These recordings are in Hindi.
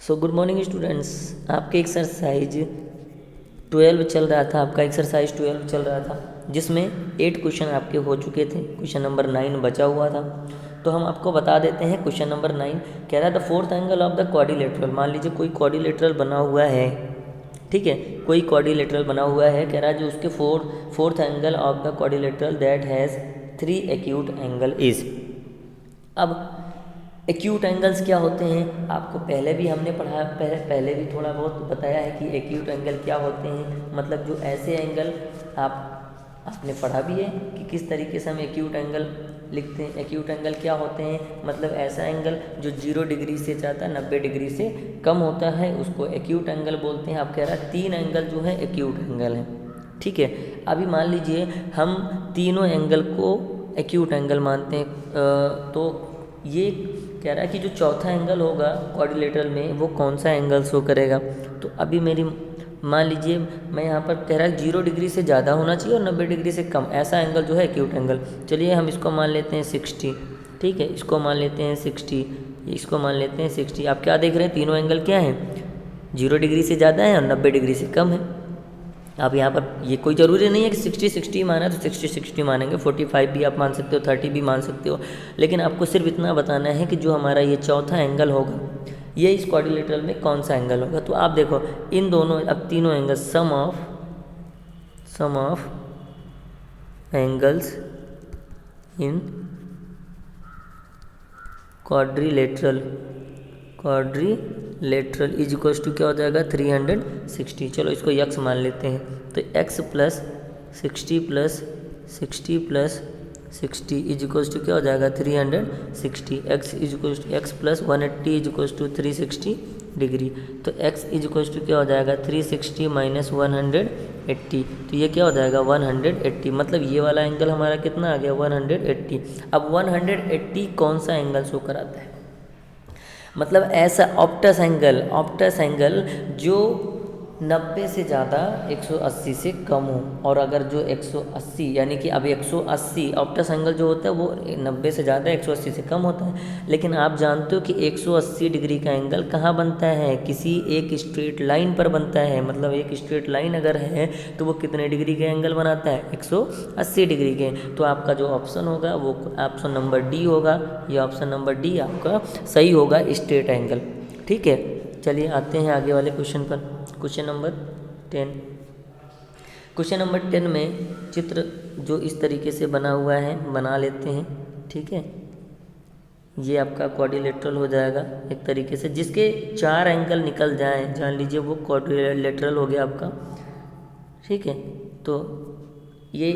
So good morning students. आपके एक्सरसाइज 12 चल रहा था, आपका एक्सरसाइज 12 चल रहा था जिसमें 8 क्वेश्चन आपके हो चुके थे। क्वेश्चन नंबर 9 बचा हुआ था, तो हम आपको बता देते हैं। क्वेश्चन नंबर 9 कह रहा है the fourth angle of the quadrilateral. मान लीजिए कोई क्वाड्रिलेटरल बना हुआ है, ठीक है, कोई क्वाड्रिलेटरल बना हुआ है, कह रहा है जो उसके fourth angle of the quadrilateral that has 3 acute angle is. अब एक्यूट एंगल्स क्या होते हैं, आपको पहले भी हमने पढ़ा, पहले भी थोड़ा बहुत बताया है कि एक्यूट एंगल क्या होते हैं। मतलब जो ऐसे एंगल आपने पढ़ा भी है कि किस तरीके से हम एक्यूट एंगल लिखते हैं। एक्यूट एंगल क्या होते हैं, मतलब ऐसा एंगल जो 0 डिग्री से ज़्यादा 90 डिग्री से कम होता है उसको एक्यूट एंगल बोलते हैं। आप कह रहा है 3 एंगल जो है एक्यूट एंगल है, ठीक है। अभी मान लीजिए हम तीनों एंगल को एक्यूट एंगल मानते हैं, तो ये कह रहा है कि जो चौथा एंगल होगा क्वाड्रिलेटरल में वो कौन सा एंगल शो करेगा। तो अभी मेरी मान लीजिए मैं यहाँ पर कह रहा है 0 डिग्री से ज़्यादा होना चाहिए और 90 डिग्री से कम, ऐसा एंगल जो है एक्यूट एंगल। चलिए हम इसको मान लेते हैं 60, ठीक है, इसको मान लेते हैं 60, इसको मान लेते हैं 60। आप क्या देख रहे हैं, तीनों एंगल क्या हैं, 0 डिग्री से ज़्यादा है और 90 डिग्री से कम है। आप यहाँ पर ये कोई ज़रूरी नहीं है कि 60-60 माना है तो 60-60 मानेंगे, 45 भी आप मान सकते हो, 30 भी मान सकते हो, लेकिन आपको सिर्फ इतना बताना है कि जो हमारा ये चौथा एंगल होगा ये इस क्वाड्रिलेटरल में कौन सा एंगल होगा। तो आप देखो इन दोनों, अब तीनों angle sum of angles in quadrilateral is equals to क्या हो जाएगा 360। चलो इसको यक्स मान लेते हैं, तो x plus 60 plus 60 plus 60 is equals to क्या हो जाएगा 360। x is equals to x plus 180 is equals to 360 degree. तो x इज इक्वल्स टू क्या हो जाएगा 360 माइनस 180, तो ये क्या हो जाएगा 180। मतलब ये वाला एंगल हमारा कितना आ गया 180। अब 180 कौन सा एंगल शो कराता है, मतलब ऐसा ऑप्टस एंगल जो 90 से ज़्यादा 180 से कम हो। और अगर जो 180 यानी कि अब 180 ऑप्टस एंगल जो होता है वो 90 से ज़्यादा 180 से कम होता है। लेकिन आप जानते हो कि 180 डिग्री का एंगल कहाँ बनता है, किसी एक स्ट्रेट लाइन पर बनता है। मतलब एक स्ट्रेट लाइन अगर है तो वो कितने डिग्री के एंगल बनाता है 180 डिग्री के। तो आपका जो ऑप्शन होगा वो ऑप्शन नंबर डी होगा। ये ऑप्शन नंबर डी आपका सही होगा, स्ट्रेट एंगल, ठीक है। चलिए आते हैं आगे वाले क्वेश्चन पर। Question number 10। क्वेश्चन नंबर 10 में चित्र जो इस तरीके से बना हुआ है बना लेते हैं, ठीक है। ये आपका क्वाड्रिलेटरल हो जाएगा एक तरीके से, जिसके 4 एंगल निकल जाएं, जान लीजिए वो क्वाड्रिलेटरल हो गया आपका, ठीक है। तो ये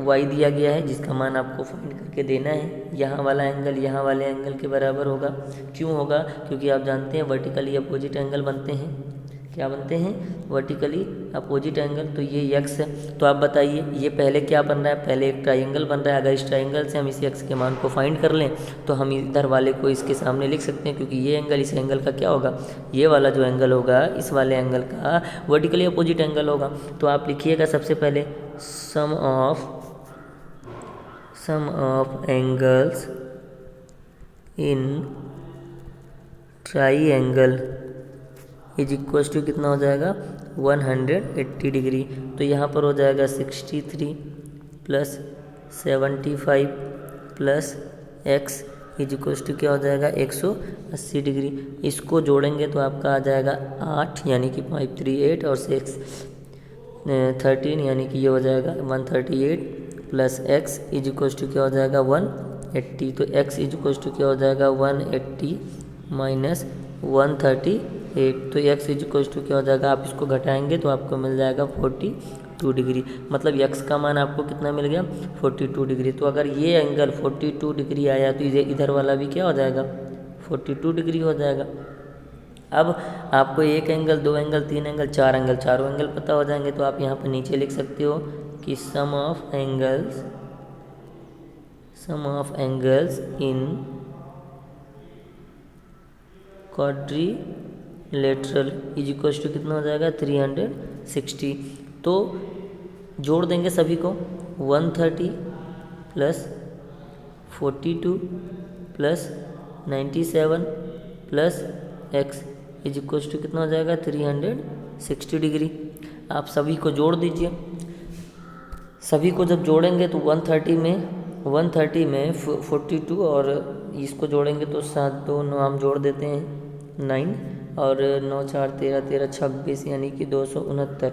y दिया गया है जिसका मान आपको फाइंड करके देना है। यहाँ वाला एंगल यहाँ वाले एंगल के बराबर होगा। क्यों होगा, क्योंकि आप जानते हैं वर्टिकली अपोजिट एंगल बनते हैं। क्या बनते हैं, वर्टिकली अपोजिट एंगल। तो ये x है, तो आप बताइए ये पहले क्या बन रहा है, पहले एक ट्राइंगल बन रहा है। अगर इस ट्राइंगल से हम इस x के मान को फाइंड कर लें तो हम इधर वाले को इसके सामने लिख सकते हैं, क्योंकि ये एंगल इस एंगल का क्या होगा, ये वाला जो एंगल होगा इस वाले एंगल का वर्टिकली अपोजिट एंगल होगा। तो आप लिखिएगा सबसे पहले sum of angles in triangle is equals to कितना हो जाएगा 180 डिग्री। तो यहाँ पर हो जाएगा 63 plus 75 plus x is equals to क्या हो जाएगा 180 डिग्री। इसको जोड़ेंगे तो आपका आ जाएगा 8 यानी कि 5 3 8 और 6 13 यानी कि ये हो जाएगा 138 plus x is equals to क्या हो जाएगा 180। तो x इज इक्वल्स टू क्या हो जाएगा 180 माइनस 138। तो x इज इक्वल्स टू क्या हो जाएगा, आप इसको घटाएंगे तो आपको मिल जाएगा 42 डिग्री। मतलब x का मान आपको कितना मिल गया 42 डिग्री। तो अगर ये एंगल 42 डिग्री आया तो इधर वाला भी क्या हो जाएगा 42 डिग्री हो जाएगा। अब आपको एक एंगल, 2 एंगल, 3 एंगल, 4 एंगल, चारों एंगल पता हो जाएंगे। तो आप यहाँ पर नीचे लिख सकते हो कि sum of angles in quadrilateral is equals to कितना हो जाएगा 360। तो जोड़ देंगे सभी को, 130 plus 42 plus 97 plus x is equal to कितना हो जाएगा 360 डिग्री। आप सभी को जोड़ दीजिए। सभी को जब जोड़ेंगे तो 130 में 42 और इसको जोड़ेंगे तो 7 2 9 हम जोड़ देते हैं 9 और 9 4 13 13 26 यानी कि 269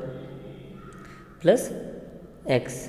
प्लस x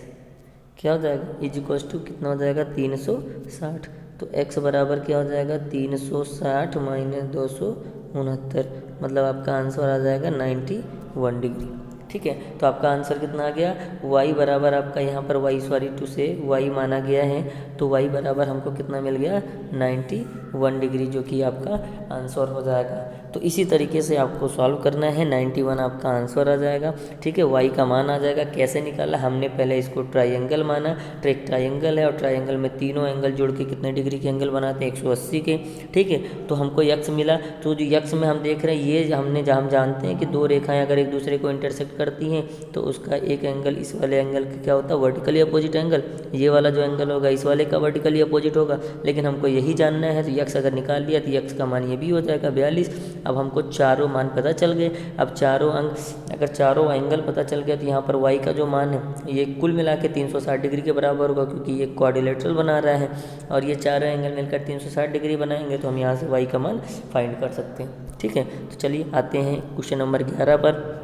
क्या हो जाएगा इज इक्वल टू कितना हो जाएगा 360। तो x बराबर क्या हो जाएगा 360 माइनस 269, मतलब आपका आंसर आ जाएगा 91 डिग्री। ठीक है, तो आपका आंसर कितना आ गया y बराबर आपका यहाँ पर y से y माना गया है, तो y बराबर हमको कितना मिल गया 91 डिग्री, जो कि आपका आंसर हो जाएगा। तो इसी तरीके से आपको सॉल्व करना है, 91 आपका आंसर आ जाएगा। ठीक है, y का मान आ जाएगा। कैसे निकाला, हमने पहले इसको ट्रायंगल माना, तो एक ट्रायंगल है और ट्रायंगल में तीनों एंगल जोड़ के कितने डिग्री के एंगल बनाते हैं 180 के। ठीक है, तो हमको यक्स मिला, तो जो यक्स में हम देख रहे हैं ये हम जानते हैं कि दो रेखाएं अगर एक दूसरे को इंटरसेक्ट करती हैं तो उसका एक एंगल इस वाले एंगल का क्या होता है वर्टिकली अपोजिट एंगल, ये वाला जो एंगल होगा इस वाले का वर्टिकली अपोजिट होगा। लेकिन हमको यही जानना है, तो यक्स अगर निकाल लिया तो यक्स का मान ये भी हो जाएगा 42। अब हमको चारों मान पता चल गए। अब चारों अंक अगर चारों एंगल पता चल गया तो यहाँ पर y का जो मान है ये कुल मिला के 360 डिग्री के बराबर होगा, क्योंकि ये क्वाड्रिलेटरल बना रहा है और ये चारों एंगल मिलकर 360 डिग्री बनाएंगे, तो हम यहाँ से y का मान फाइंड कर सकते हैं। ठीक है, तो चलिए आते हैं क्वेश्चन नंबर 11 पर।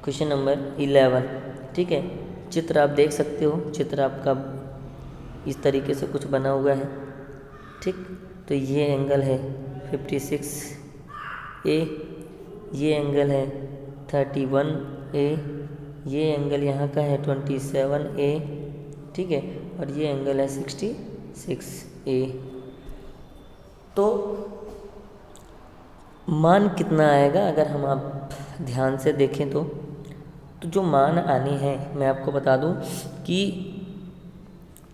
क्वेश्चन नंबर 11, ठीक है, चित्र आप देख सकते हो, चित्र आपका इस तरीके से कुछ बना हुआ है। ठीक, तो ये एंगल है 56A, ये एंगल है 31A, ये एंगल यहाँ का है 27A, ठीक है, और ये एंगल है 66A। तो मान कितना आएगा अगर हम आप ध्यान से देखें तो जो मान आने हैं, मैं आपको बता दूं कि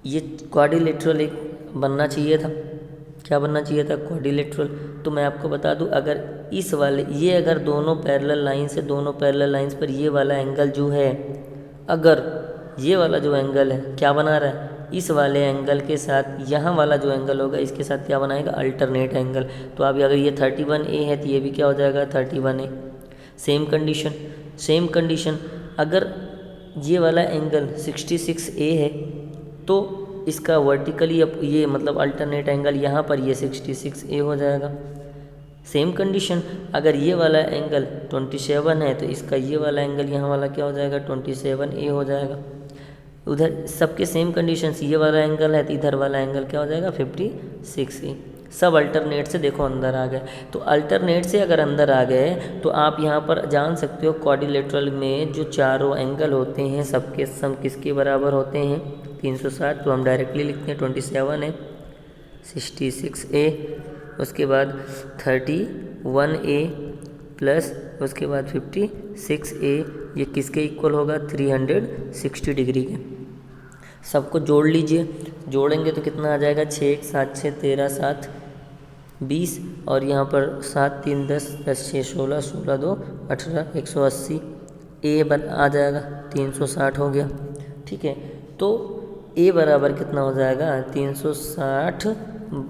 ये क्वाड्रिलेटरल एक बनना चाहिए था। क्या बनना चाहिए था? क्वाड्रिलेटरल। तो मैं आपको बता दूं, अगर इस वाले ये अगर दोनों पैरेलल लाइन से दोनों पैरेलल लाइंस पर ये वाला एंगल जो है, अगर ये वाला जो एंगल है क्या बना रहा है, इस वाले एंगल के साथ यहाँ वाला जो एंगल होगा इसके साथ क्या बनाएगा अल्टरनेट एंगल। तो अब अगर ये 31A है तो ये भी क्या हो जाएगा 31A। सेम कंडीशन अगर ये वाला एंगल 66A है तो इसका वर्टिकली ये मतलब अल्टरनेट एंगल यहाँ पर ये 66A हो जाएगा। सेम कंडीशन अगर ये वाला एंगल 27 है तो इसका ये वाला एंगल यहाँ वाला क्या हो जाएगा 27A हो जाएगा। उधर सबके सेम कंडीशंस, ये वाला एंगल है तो इधर वाला एंगल क्या हो जाएगा 56A। सब अल्टरनेट से देखो अंदर आ गए। तो अल्टरनेट से अगर अंदर आ गए तो आप यहाँ पर जान सकते हो क्वाड्रिलेटरल में जो चारों एंगल होते हैं सबके सम किसके बराबर होते हैं 360। तो हम डायरेक्टली लिखते हैं 27 है 66A, उसके बाद 31A प्लस उसके बाद 56A, ये किसके इक्वल होगा 360 डिग्री के। सबको जोड़ लीजिए, जोड़ेंगे तो कितना आ जाएगा 6 1 7 6 13 7 20 और यहाँ पर 7 3 10 10 6 16 16 2 18 180 A आ जाएगा 360 हो गया। ठीक है, तो A बराबर कितना हो जाएगा 360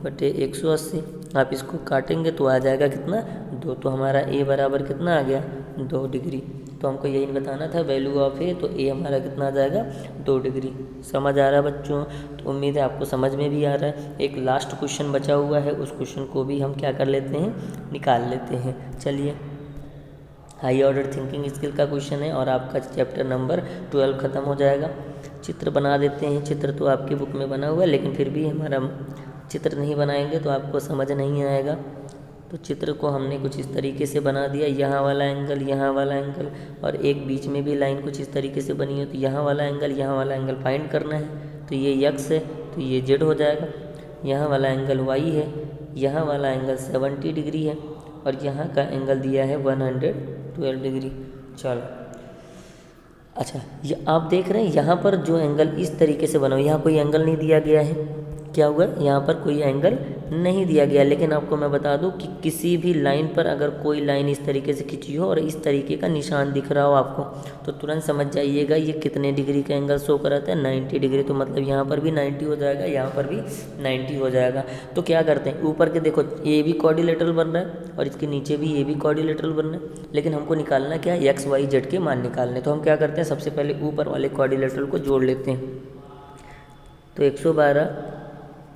बटे 180। आप इसको काटेंगे तो आ जाएगा कितना 2। तो हमारा A बराबर कितना आ गया 2 डिग्री। तो हमको यही बताना था वैल्यू ऑफ A, तो A हमारा कितना आ जाएगा 2 डिग्री। समझ आ रहा है बच्चों? तो उम्मीद है आपको समझ में भी आ रहा है। एक लास्ट क्वेश्चन बचा हुआ है, उस क्वेश्चन को भी हम क्या कर लेते हैं निकाल लेते हैं। चलिए, हाई ऑर्डर थिंकिंग स्किल का क्वेश्चन है और आपका चैप्टर नंबर 12 ख़त्म हो जाएगा। चित्र बना देते हैं। चित्र तो आपकी बुक में बना हुआ है, लेकिन फिर भी हमारा चित्र नहीं बनाएंगे तो आपको समझ नहीं आएगा। तो चित्र को हमने कुछ इस तरीके से बना दिया, यहाँ वाला एंगल यहाँ वाला एंगल और एक बीच में भी लाइन कुछ इस तरीके से बनी है। तो यहाँ वाला एंगल फाइंड करना है। तो ये यक्स है तो ये जेड हो जाएगा। यहाँ वाला एंगल वाई है, यहाँ वाला एंगल 70 डिग्री है और यहाँ का एंगल दिया है 112 डिग्री। चलो, अच्छा, ये आप देख रहे हैं यहाँ पर जो एंगल इस तरीके से बना हुआ, यहाँ कोई एंगल नहीं दिया गया है। क्या हुआ? यहाँ पर कोई एंगल नहीं दिया गया, लेकिन आपको मैं बता दूं कि किसी भी लाइन पर अगर कोई लाइन इस तरीके से खिंची हो और इस तरीके का निशान दिख रहा हो आपको, तो तुरंत समझ जाइएगा ये कितने डिग्री का एंगल शो कराता है, 90 डिग्री। तो मतलब यहाँ पर भी 90 हो जाएगा, यहाँ पर भी 90 हो जाएगा। तो क्या करते हैं, ऊपर के देखो ये भी क्वाड्रिलेटरल बन रहा है और इसके नीचे भी ये भी क्वाड्रिलेटरल बन रहा है, लेकिन हमको निकालना क्या है, एक्स वाई जेड के मान निकालने। तो हम क्या करते हैं, सबसे पहले ऊपर वाले क्वाड्रिलेटरल को जोड़ लेते हैं। तो 112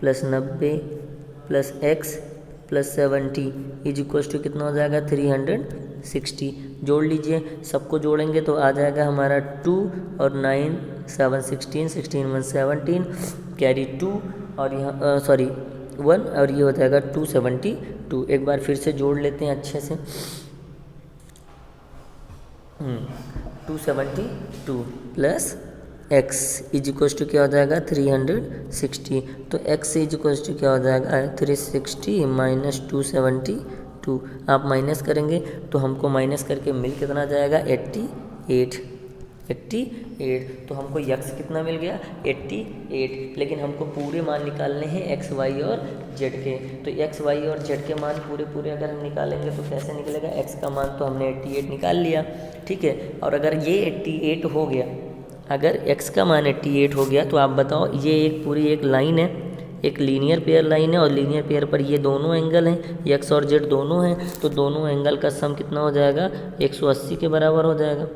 + 90 + x + 70 इज इक्वल टू कितना हो जाएगा, 360। जोड़ लीजिए, सबको जोड़ेंगे तो आ जाएगा हमारा 2 और 9 7 16 16 1 17 कैरी 2 और यहाँ 1 और ये हो जाएगा 272। एक बार फिर से जोड़ लेते हैं अच्छे से। 272 plus x is equal to क्या हो जाएगा, 360। तो x इज इक्वल टू क्या हो जाएगा, 360 माइनस 272। आप माइनस करेंगे तो हमको माइनस करके मिल कितना जाएगा, 88। तो हमको x कितना मिल गया, 88। लेकिन हमको पूरे मान निकालने हैं x y और z के। तो x y और z के मान पूरे अगर हम निकालेंगे तो कैसे निकलेगा, x का मान तो हमने 88 निकाल लिया, ठीक है। और अगर ये 88 हो गया, अगर x का मान 88 हो गया, तो आप बताओ ये एक पूरी एक लाइन है, एक लीनियर पेयर लाइन है और लीनियर पेयर पर ये दोनों एंगल हैं, x और z दोनों हैं। तो दोनों एंगल का सम कितना हो जाएगा, 180 के बराबर हो जाएगा,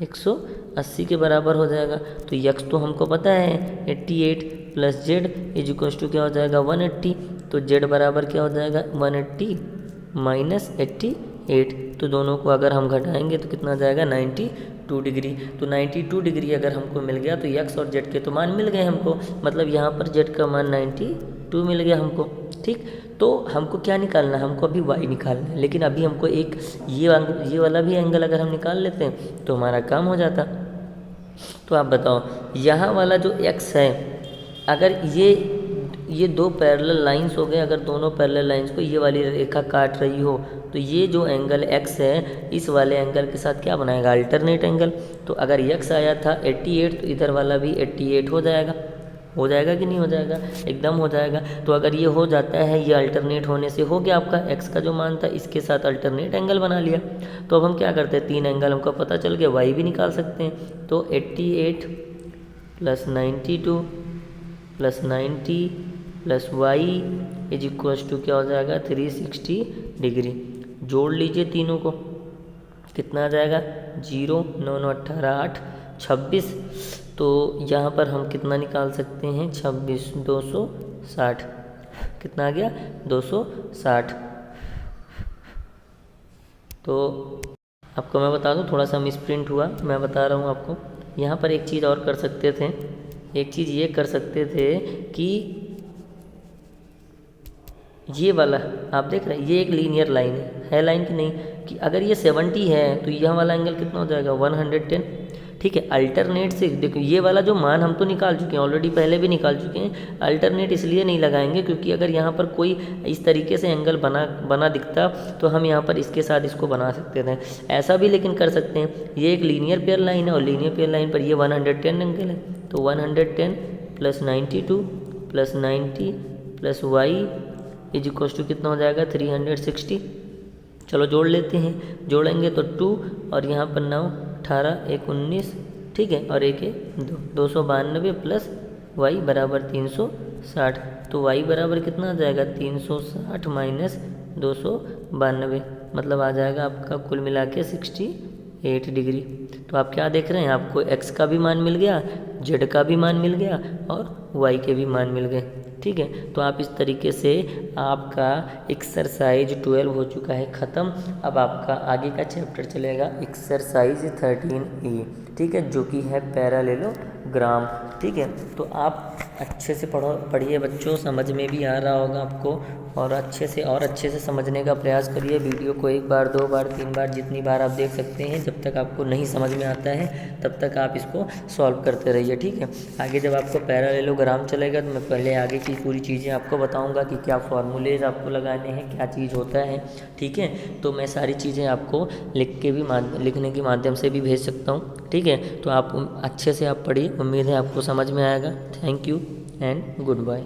180 के बराबर हो जाएगा। तो x तो हमको पता है 88 plus z is equal to क्या हो जाएगा, 180। तो z बराबर क्या हो जाएगा, 180 माइनस 88। तो दोनों को अगर हम घटाएंगे तो कितना जाएगा, 92 डिग्री। तो 92 डिग्री अगर हमको मिल गया तो x और z के तो मान मिल गए हमको, मतलब यहाँ पर z का मान 92 मिल गया हमको, ठीक। तो हमको क्या निकालना है, हमको अभी y निकालना है। लेकिन अभी हमको एक ये वाला भी एंगल अगर हम निकाल लेते हैं तो हमारा काम हो जाता। तो आप बताओ यहाँ वाला जो x है, अगर ये दो पैरेलल लाइंस हो गए, अगर दोनों पैरेलल लाइंस को ये वाली रेखा काट रही हो, तो ये जो एंगल x है इस वाले एंगल के साथ क्या बनाएगा, अल्टरनेट एंगल। तो अगर x आया था 88 तो इधर वाला भी 88 हो जाएगा कि नहीं हो जाएगा, एकदम हो जाएगा। तो अगर ये हो जाता है, ये अल्टरनेट होने से हो गया आपका x का जो मान था इसके साथ अल्टरनेट एंगल बना लिया। तो अब हम क्या करते हैं, 3 एंगल हमको पता चल गया, y भी निकाल सकते हैं। तो 88 plus 92 plus 90 plus y is equal to क्या हो जाएगा, 360 डिग्री। जोड़ लीजिए तीनों को, कितना आ जाएगा, 0 9 9 18 8 26। तो यहाँ पर हम कितना निकाल सकते हैं, 26 260, कितना आ गया, 260। तो आपको मैं बता दूँ, थोड़ा सा मिसप्रिंट हुआ, मैं बता रहा हूँ आपको। यहाँ पर एक चीज़ और कर सकते थे, एक चीज़ ये कर सकते थे कि ये वाला आप देख रहे हैं, ये एक लीनियर लाइन है लाइन की नहीं, कि अगर ये 70 है तो यह वाला एंगल कितना हो जाएगा, 110, ठीक है। अल्टरनेट से देखो, ये वाला जो मान हम तो निकाल चुके हैं ऑलरेडी, पहले भी निकाल चुके हैं। अल्टरनेट इसलिए नहीं लगाएंगे क्योंकि अगर यहाँ पर कोई इस तरीके से एंगल बना दिखता तो हम यहाँ पर इसके साथ इसको बना सकते थे, ऐसा भी लेकिन कर सकते हैं। ये एक लीनियर पेयर लाइन है और लीनियर पेयर लाइन पर ये 110 एंगल है। तो 110 plus 92 plus 90 plus y is equal to कितना हो जाएगा, 360। चलो जोड़ लेते हैं, जोड़ेंगे तो 2 और यहाँ पर 9 18 1 19, ठीक है, और 1 2 292 प्लस y बराबर 360। तो y बराबर कितना आ जाएगा, 360 माइनस 292, मतलब आ जाएगा आपका कुल मिला के 68 डिग्री। तो आप क्या देख रहे हैं, आपको x का भी मान मिल गया, z का भी मान मिल गया और y के भी मान मिल गए, ठीक है। तो आप इस तरीके से आपका एक्सरसाइज 12 हो चुका है ख़त्म। अब आपका आगे का चैप्टर चलेगा एक्सरसाइज 13A, ठीक है, जो कि है पैरेललोग्राम, ठीक है। तो आप अच्छे से पढ़िए बच्चों, समझ में भी आ रहा होगा आपको, और अच्छे से समझने का प्रयास करिए। वीडियो को 1 बार 2 बार 3 बार जितनी बार आप देख सकते हैं। जब तक आपको नहीं समझ में आता है तब तक आप इसको सॉल्व करते रहिए, ठीक है। आगे जब आपको पैरेललोग्राम चलेगा तो मैं पहले आगे की पूरी चीज़ें आपको बताऊंगा कि क्या फॉर्मूलेज आपको लगाने हैं, क्या चीज़ होता है, ठीक है। तो मैं सारी चीज़ें आपको लिखने के माध्यम से भी भेज सकता हूँ, ठीक है। तो आप अच्छे से आप पढ़िए, उम्मीद है आपको समझ में आएगा। Thank you and good bye.